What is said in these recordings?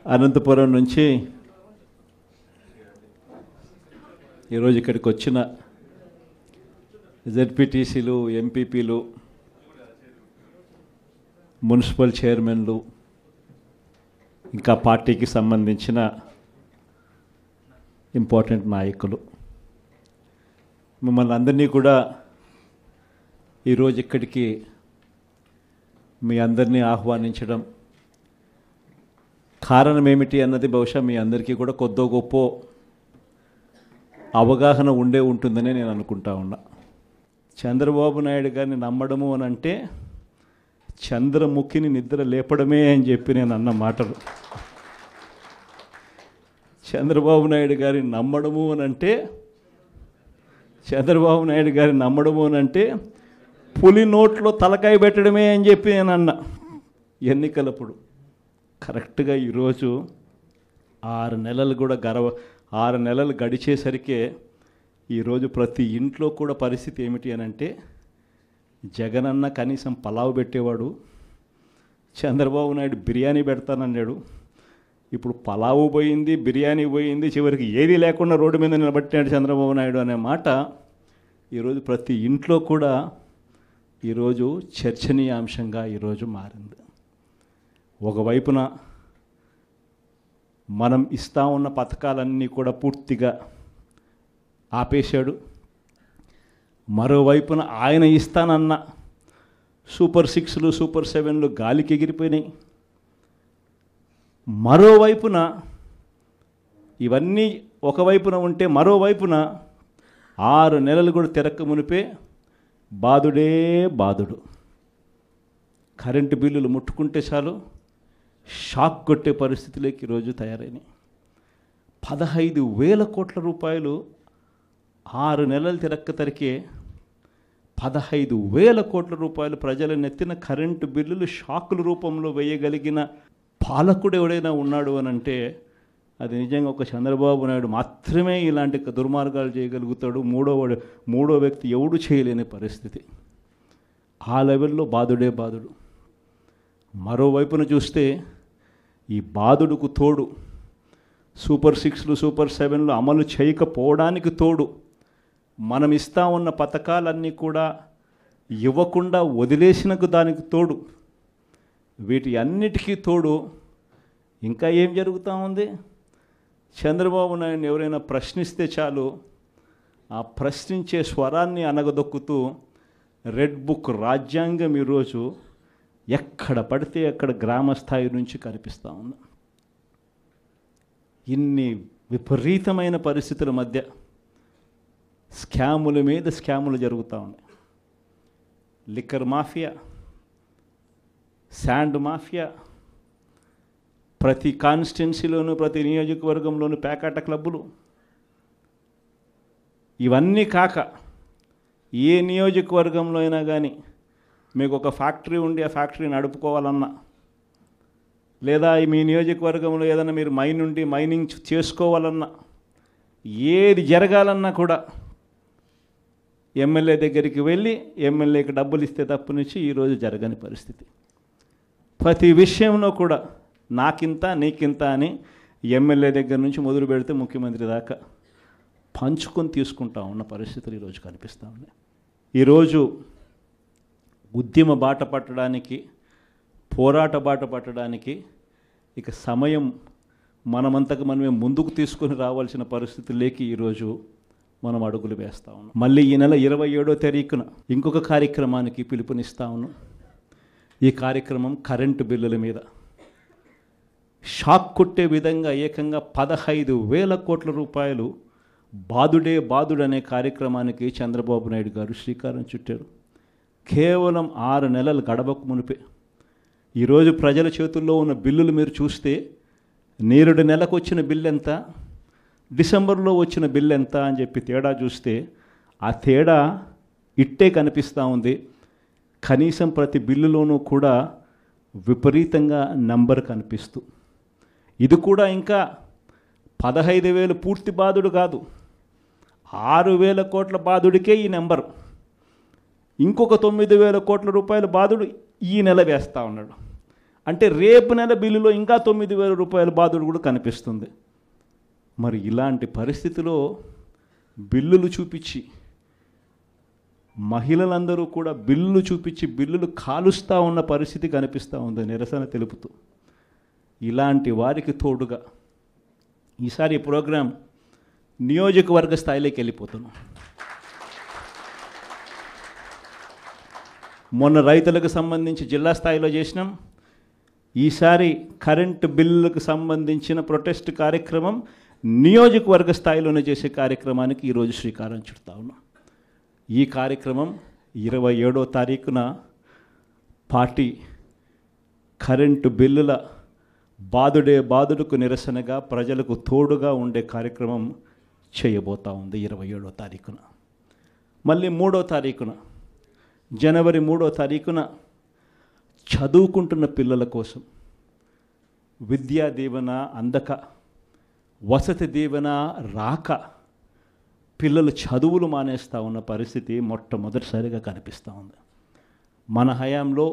అనంతపురం నుంచి ఈరోజు ఇక్కడికి వచ్చిన జెడ్పీటీసీలు, ఎంపీపీలు, మున్సిపల్ చైర్మన్లు, ఇంకా పార్టీకి సంబంధించిన ఇంపార్టెంట్ నాయకులు, మిమ్మల్ని అందరినీ కూడా ఈరోజు ఇక్కడికి మీ అందరినీ ఆహ్వానించడం కారణం ఏమిటి అన్నది బహుశా మీ అందరికీ కూడా కొద్దో గొప్ప అవగాహన ఉంటుందని నేను అనుకుంటా ఉన్నా. చంద్రబాబు నాయుడు గారిని నమ్మడము అని అంటే చంద్రముఖిని నిద్ర లేపడమే అని చెప్పి నేను అన్న మాటలు. చంద్రబాబు నాయుడు గారిని నమ్మడము అని అంటే పులి నోట్లో తలకాయ పెట్టడమే అని చెప్పి నేను అన్న ఎన్నికలప్పుడు. కరెక్ట్గా ఈరోజు 6 నెలలు గడిచేసరికే ఈరోజు ప్రతి ఇంట్లో కూడా పరిస్థితి ఏమిటి అని అంటే, జగనన్న కనీసం పలావ్ పెట్టేవాడు, చంద్రబాబు నాయుడు బిర్యానీ పెడతానన్నాడు, ఇప్పుడు పలావు పోయింది, బిర్యానీ పోయింది, చివరికి ఏది లేకుండా రోడ్డు మీద నిలబట్టాడు చంద్రబాబు నాయుడు అనే మాట ఈరోజు ప్రతి ఇంట్లో కూడా ఈరోజు చర్చనీయాంశంగా ఈరోజు మారింది. ఒకవైపున మనం ఇస్తా ఉన్న పథకాలన్నీ కూడా పూర్తిగా ఆపేశాడు, మరోవైపున ఆయన ఇస్తానన్న సూపర్ 6లు, సూపర్ 7లు గాలికి ఎగిరిపోయినాయి. మరోవైపున ఇవన్నీ ఒకవైపున ఉంటే, మరోవైపున 6 నెలలు కూడా తిరక్క మునిపే బాధుడు. కరెంటు బిల్లులు ముట్టుకుంటే చాలు షాక్ కొట్టే పరిస్థితులకి ఈరోజు తయారైనాయి. 15,000 కోట్ల రూపాయలు 6 నెలలు తిరక్కే 15,000 కోట్ల రూపాయలు ప్రజల నెత్తిన కరెంటు బిల్లులు షాకుల రూపంలో వేయగలిగిన పాలకుడు ఎవడైనా ఉన్నాడు అని అంటే అది నిజంగా ఒక చంద్రబాబు నాయుడు మాత్రమే ఇలాంటి దుర్మార్గాలు చేయగలుగుతాడు. మూడో వ్యక్తి ఎవడు చేయలేని పరిస్థితి. ఆ లెవెల్లో బాధుడు. మరోవైపున చూస్తే ఈ బాధుడుకు తోడు సూపర్ 6లు, సూపర్ 7లు అమలు చేయకపోవడానికి తోడు మనం ఇస్తా ఉన్న పథకాలన్నీ కూడా ఇవ్వకుండా వదిలేసినకు దానికి తోడు, వీటి అన్నిటికీ తోడు ఇంకా ఏం జరుగుతూ ఉంది? చంద్రబాబు నాయుడిని ఎవరైనా ప్రశ్నిస్తే చాలు ఆ ప్రశ్నించే స్వరాన్ని అనగదొక్కుతూ రెడ్ బుక్ రాజ్యాంగం ఈరోజు ఎక్కడ పడితే అక్కడ గ్రామ స్థాయి నుంచి కనిపిస్తూ ఉంది. ఇన్ని విపరీతమైన పరిస్థితుల మధ్య స్కాముల మీద స్కాములు జరుగుతూ ఉన్నాయి. లిక్కర్ మాఫియా, శాండ్ మాఫియా, ప్రతి కాన్స్టిట్యున్సీలోనూ ప్రతి నియోజకవర్గంలోనూ పేకాట క్లబ్బులు, ఇవన్నీ కాక ఏ నియోజకవర్గంలో అయినా కానీ మీకు ఒక ఫ్యాక్టరీ ఉండి ఆ ఫ్యాక్టరీ నడుపుకోవాలన్నా, లేదా మీ నియోజకవర్గంలో ఏదైనా మీరు మైనింగ్ చేసుకోవాలన్నా, ఏది జరగాలన్నా కూడా ఎమ్మెల్యే దగ్గరికి వెళ్ళి ఎమ్మెల్యేకి డబ్బులు ఇస్తే తప్పు నుంచి ఈరోజు జరగని పరిస్థితి. ప్రతి విషయంలో కూడా నాకింత నీకింత అని ఎమ్మెల్యే దగ్గర నుంచి మొదలు పెడితే ముఖ్యమంత్రి దాకా పంచుకొని తీసుకుంటా ఉన్న పరిస్థితులు ఈరోజు కనిపిస్తూ ఉన్నాయి. ఈరోజు ఉద్యమ బాట పట్టడానికి, పోరాట బాట పట్టడానికి ఇక సమయం మనమంతకు మనమే ముందుకు తీసుకొని రావాల్సిన పరిస్థితుల్లోకి ఈరోజు మనం అడుగులు వేస్తూ ఉన్నాం. మళ్ళీ ఈ నెల 27వ తారీఖున ఇంకొక కార్యక్రమానికి పిలుపునిస్తా ఉన్నాం. ఈ కార్యక్రమం కరెంటు బిల్లుల మీద షాక్ కొట్టే విధంగా ఏకంగా 15,000 కోట్ల రూపాయలు బాధుడు అనే కార్యక్రమానికి చంద్రబాబు నాయుడు గారు శ్రీకారం చుట్టారు. కేవలం 6 నెలలు గడవకు మునిపే ఈరోజు ప్రజల చేతుల్లో ఉన్న బిల్లులు మీరు చూస్తే, నేరుడు నెలకు వచ్చిన బిల్లు ఎంత, డిసెంబర్లో వచ్చిన బిల్లు ఎంత అని చెప్పి తేడా చూస్తే ఆ తేడా ఇట్టే కనిపిస్తూ ఉంది. కనీసం ప్రతి బిల్లులోనూ కూడా విపరీతంగా నంబర్ కనిపిస్తూ, ఇది కూడా ఇంకా 15,000 పూర్తి బాధుడు కాదు, 6,000 కోట్ల బాధుడికే ఈ నెంబర్. ఇంకొక 9,000 కోట్ల రూపాయల బాధుడు ఈ నెల వేస్తూ ఉన్నాడు. అంటే రేపు నెల బిల్లులో ఇంకా 9,000 రూపాయల బాధుడు కూడా కనిపిస్తుంది. మరి ఇలాంటి పరిస్థితిలో బిల్లులు చూపించి మహిళలందరూ కూడా బిల్లులు చూపించి బిల్లులు కాలుస్తూ ఉన్న పరిస్థితి కనిపిస్తూ ఉంది నిరసన తెలుపుతూ. ఇలాంటి వారికి తోడుగా ఈసారి ఈ ప్రోగ్రాం నియోజకవర్గ స్థాయిలోకి వెళ్ళిపోతున్నాం. మొన్న రైతులకు సంబంధించి జిల్లా స్థాయిలో చేసినాం. ఈసారి కరెంటు బిల్లులకు సంబంధించిన ప్రొటెస్ట్ కార్యక్రమం నియోజకవర్గ స్థాయిలోనే చేసే కార్యక్రమానికి ఈరోజు శ్రీకారం చుడతా ఉన్నాం. ఈ కార్యక్రమం 27వ తారీఖున పార్టీ కరెంటు బిల్లుల బాధుడుకు నిరసనగా ప్రజలకు తోడుగా ఉండే కార్యక్రమం చేయబోతా ఉంది 27వ తారీఖున. మళ్ళీ 3వ తారీఖున జనవరి 3వ తారీఖున చదువుకుంటున్న పిల్లల కోసం విద్యా దీవెన అందక, వసతి దీవెన రాక పిల్లలు చదువులు మానేస్తూ ఉన్న పరిస్థితి మొట్టమొదటిసారిగా కనిపిస్తూ ఉంది. మన హయాంలో,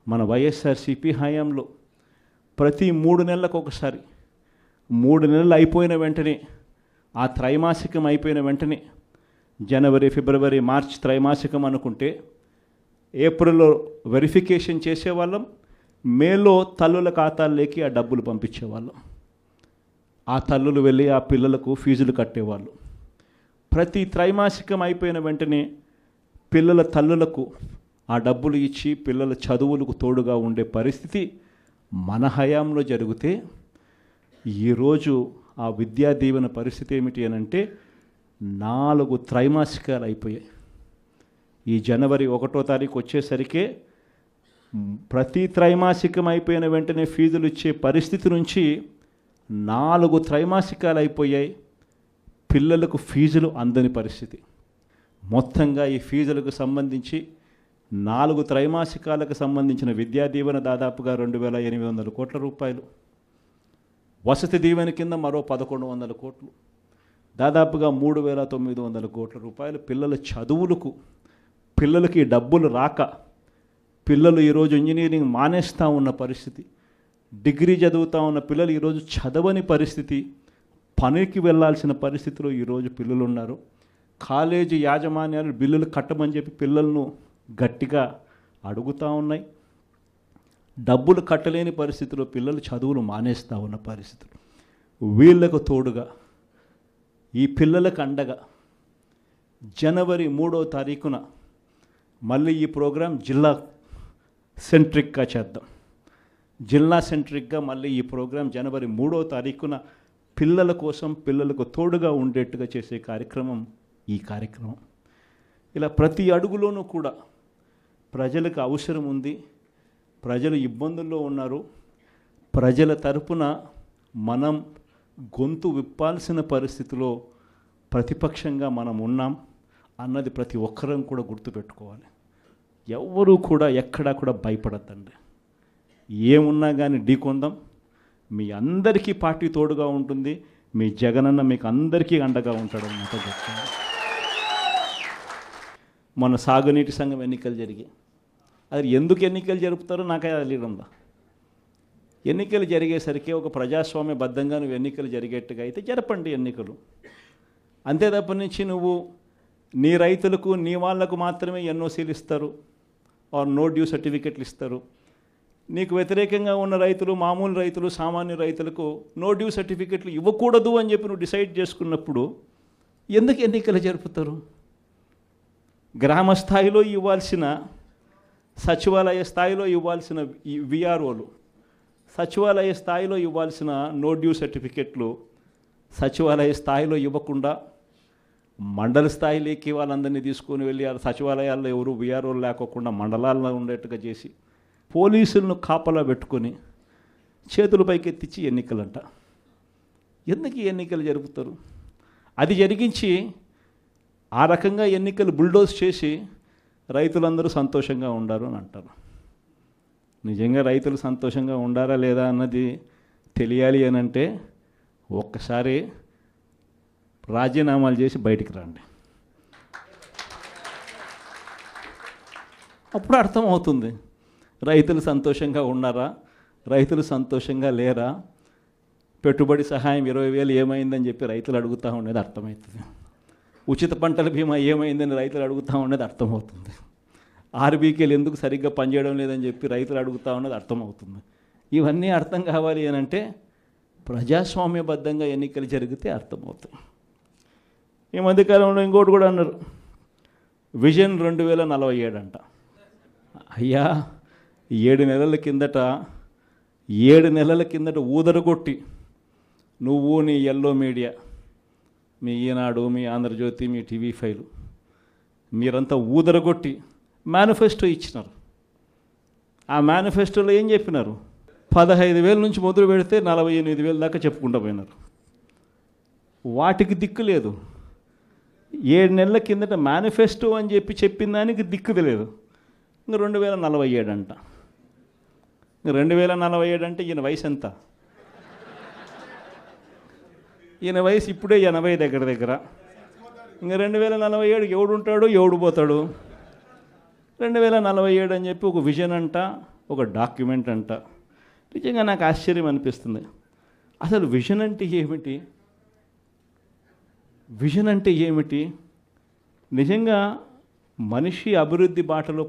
మన వైఎస్ఆర్సీపీ హయాంలో ప్రతి 3 నెలలకు ఒకసారి, 3 నెలలు అయిపోయిన వెంటనే, ఆ త్రైమాసికం అయిపోయిన వెంటనే, జనవరి, ఫిబ్రవరి, మార్చ్ త్రైమాసికం అనుకుంటే ఏప్రిల్లో వెరిఫికేషన్ చేసేవాళ్ళం, మేలో తల్లుల ఖాతాల్లోకి ఆ డబ్బులు పంపించేవాళ్ళం. ఆ తల్లులు వెళ్ళి ఆ పిల్లలకు ఫీజులు కట్టేవాళ్ళు. ప్రతి త్రైమాసికం అయిపోయిన వెంటనే పిల్లల తల్లులకు ఆ డబ్బులు ఇచ్చి పిల్లల చదువులకు తోడుగా ఉండే పరిస్థితి మన హయాంలో జరిగితే, ఈరోజు ఆ విద్యా దీవెన పరిస్థితి ఏమిటి అని అంటే 4 త్రైమాసికాలు అయిపోయాయి. ఈ జనవరి 1వ తారీఖు వచ్చేసరికే ప్రతి త్రైమాసికం అయిపోయిన వెంటనే ఫీజులు ఇచ్చే పరిస్థితి నుంచి 4 త్రైమాసికాలు అయిపోయాయి. పిల్లలకు ఫీజులు అందని పరిస్థితి. మొత్తంగా ఈ ఫీజులకు సంబంధించి 4 త్రైమాసికాలకు సంబంధించిన విద్యా దీవెన దాదాపుగా 2,800 కోట్ల రూపాయలు, వసతి దీవెన కింద మరో 1,100 కోట్లు, దాదాపుగా 3,900 కోట్ల రూపాయలు పిల్లల చదువులకు, పిల్లలకి డబ్బులు రాక పిల్లలు ఈరోజు ఇంజనీరింగ్ మానేస్తూ ఉన్న పరిస్థితి, డిగ్రీ చదువుతూ ఉన్న పిల్లలు ఈరోజు చదవని పరిస్థితి, పనికి వెళ్ళాల్సిన పరిస్థితిలో ఈరోజు పిల్లలు ఉన్నారు. కాలేజీ యాజమాన్యాలు బిల్లులు కట్టమని చెప్పి పిల్లలను గట్టిగా అడుగుతూ ఉన్నాయి. డబ్బులు కట్టలేని పరిస్థితిలో పిల్లలు చదువులు మానేస్తూ ఉన్న పరిస్థితులు. వీళ్లకు తోడుగా ఈ పిల్లలకు అండగా జనవరి 3వ తారీఖున మళ్ళీ ఈ ప్రోగ్రాం జిల్లా సెంట్రిక్గా చేద్దాం. జిల్లా సెంట్రిక్గా మళ్ళీ ఈ ప్రోగ్రాం జనవరి 3వ తారీఖున పిల్లల కోసం, పిల్లలకు తోడుగా ఉండేట్టుగా చేసే కార్యక్రమం ఈ కార్యక్రమం. ఇలా ప్రతి అడుగులోనూ కూడా ప్రజలకు అవసరం ఉంది, ప్రజలు ఇబ్బందుల్లో ఉన్నారు, ప్రజల తరపున మనం గొంతు విప్పాల్సిన పరిస్థితిలో ప్రతిపక్షంగా మనం ఉన్నాం అన్నది ప్రతి ఒక్కరం కూడా గుర్తుపెట్టుకోవాలి. ఎవ్వరూ కూడా ఎక్కడా కూడా భయపడద్దండి. ఏమున్నా కానీ ఢీకొందాం. మీ అందరికీ పార్టీ తోడుగా ఉంటుంది. మీ జగనన్న మీకు అందరికీ అండగా ఉంటాడు అన్నమాట చెప్తాను. మన సాగునీటి సంఘం ఎన్నికలు జరిగాయి. అది ఎందుకు ఎన్నికలు జరుపుతారో నాకే తెలియడంలా. ఎన్నికలు జరిగేసరికి ఒక ప్రజాస్వామ్యబద్ధంగా నువ్వు ఎన్నికలు జరిగేట్టుగా అయితే జరపండి ఎన్నికలు. అంతే తప్ప నుంచి నువ్వు నీ రైతులకు, నీ వాళ్లకు మాత్రమే ఎన్ఓసీలు ఇస్తారు, ఆర్ నో డ్యూ సర్టిఫికెట్లు ఇస్తారు. నీకు వ్యతిరేకంగా ఉన్న రైతులు, మామూలు రైతులు, సామాన్య రైతులకు నో డ్యూ సర్టిఫికెట్లు ఇవ్వకూడదు అని చెప్పి నువ్వు డిసైడ్ చేసుకున్నప్పుడు ఎందుకు ఎన్నికలు జరుపుతారు? గ్రామ స్థాయిలో ఇవ్వాల్సిన, సచివాలయ స్థాయిలో ఇవ్వాల్సిన విఆర్ఓలు, సచివాలయ స్థాయిలో ఇవ్వాల్సిన నో డ్యూ సర్టిఫికెట్లు సచివాలయ స్థాయిలో ఇవ్వకుండా మండల స్థాయిలోకి వాళ్ళందరినీ తీసుకొని వెళ్ళి ఆ సచివాలయాల్లో ఎవరు విఆర్ఓలు లేకోకుండా మండలాల్లో ఉండేట్టుగా చేసి పోలీసులను కాపలా పెట్టుకొని చేతుల పైకెత్తించి ఎన్నికలంట. ఎందుకు ఈ ఎన్నికలు జరుపుతారు? అది జరిగించి ఆ రకంగా ఎన్నికలు బుల్డోజ్ చేసి రైతులందరూ సంతోషంగా ఉండారు అని అంటారు. నిజంగా రైతులు సంతోషంగా ఉండారా లేదా అన్నది తెలియాలి అని అంటే ఒక్కసారి రాజీనామాలు చేసి బయటికి రండి, అప్పుడు అర్థమవుతుంది. రైతులు సంతోషంగా ఉన్నారా, రైతులు సంతోషంగా లేరా, పెట్టుబడి సహాయం 20,000 ఏమైందని చెప్పి రైతులు అడుగుతూ ఉండేది అర్థమవుతుంది. ఉచిత పంటల బీమా ఏమైందని రైతులు అడుగుతూ ఉండేది అర్థమవుతుంది. ఆర్బీకేలు ఎందుకు సరిగ్గా పనిచేయడం లేదని చెప్పి రైతులు అడుగుతూ ఉన్నది అర్థమవుతుంది. ఇవన్నీ అర్థం కావాలి అని అంటే ప్రజాస్వామ్యబద్ధంగా ఎన్నికలు జరిగితే అర్థమవుతుంది. ఈ మధ్యకాలంలో ఇంకోటి కూడా అన్నారు, విజన్ 2047 అంట. అయ్యా 7 నెలల కిందట ఊదరగొట్టి నువ్వు నీ ఎల్లో మీడియా, మీ ఈనాడు, మీ ఆంధ్రజ్యోతి, మీ TV5 మీరంతా ఊదరగొట్టి మేనిఫెస్టో ఇచ్చినారు. ఆ మేనిఫెస్టోలో ఏం చెప్పినారు? 15,000 నుంచి మొదలు పెడితే 48,000 దాకా చెప్పుకుంటూ పోయినారు. వాటికి దిక్కు లేదు. 7 నెలల కిందట మేనిఫెస్టో అని చెప్పి చెప్పిన దానికి దిక్కుది లేదు. ఇంకా 2047 అంట. 2047 అంటే ఈయన వయసు ఎంత? ఈయన వయసు ఇప్పుడే 80 దగ్గర. ఇంకా 2047 ఎవడు ఉంటాడు, ఎవడు పోతాడు? 2047 అని చెప్పి ఒక విజన్ అంట, ఒక డాక్యుమెంట్ అంట. నిజంగా నాకు ఆశ్చర్యం అనిపిస్తుంది. అసలు విజన్ అంటే ఏమిటి? విజన్ అంటే ఏమిటి? నిజంగా మనిషి అభివృద్ధి బాటలో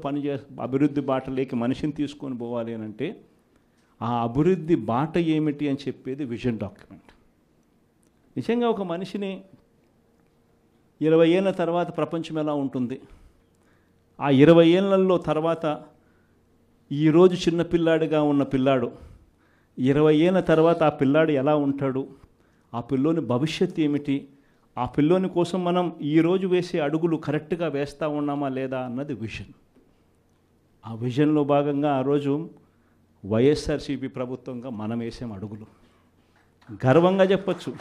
అభివృద్ధి బాటలోకి మనిషిని తీసుకొని పోవాలి అని అంటే ఆ అభివృద్ధి బాట ఏమిటి అని చెప్పేది విజన్ డాక్యుమెంట్. నిజంగా ఒక మనిషిని 20 ఏళ్ళ తర్వాత ప్రపంచం ఎలా ఉంటుంది, ఆ 20 ఏళ్ళల్లో తర్వాత ఈరోజు చిన్నపిల్లాడిగా ఉన్న పిల్లాడు 20 ఏళ్ళ తర్వాత ఆ పిల్లాడు ఎలా ఉంటాడు, ఆ పిల్లోని భవిష్యత్తు ఏమిటి, ఆ పిల్లోని కోసం మనం ఈరోజు వేసే అడుగులు కరెక్ట్గా వేస్తూ ఉన్నామా లేదా అన్నది విజన్. ఆ విజన్లో భాగంగా ఆ రోజు వైఎస్ఆర్సీపీ ప్రభుత్వంగా మనం వేసాం అడుగులు. గర్వంగా చెప్పచ్చు.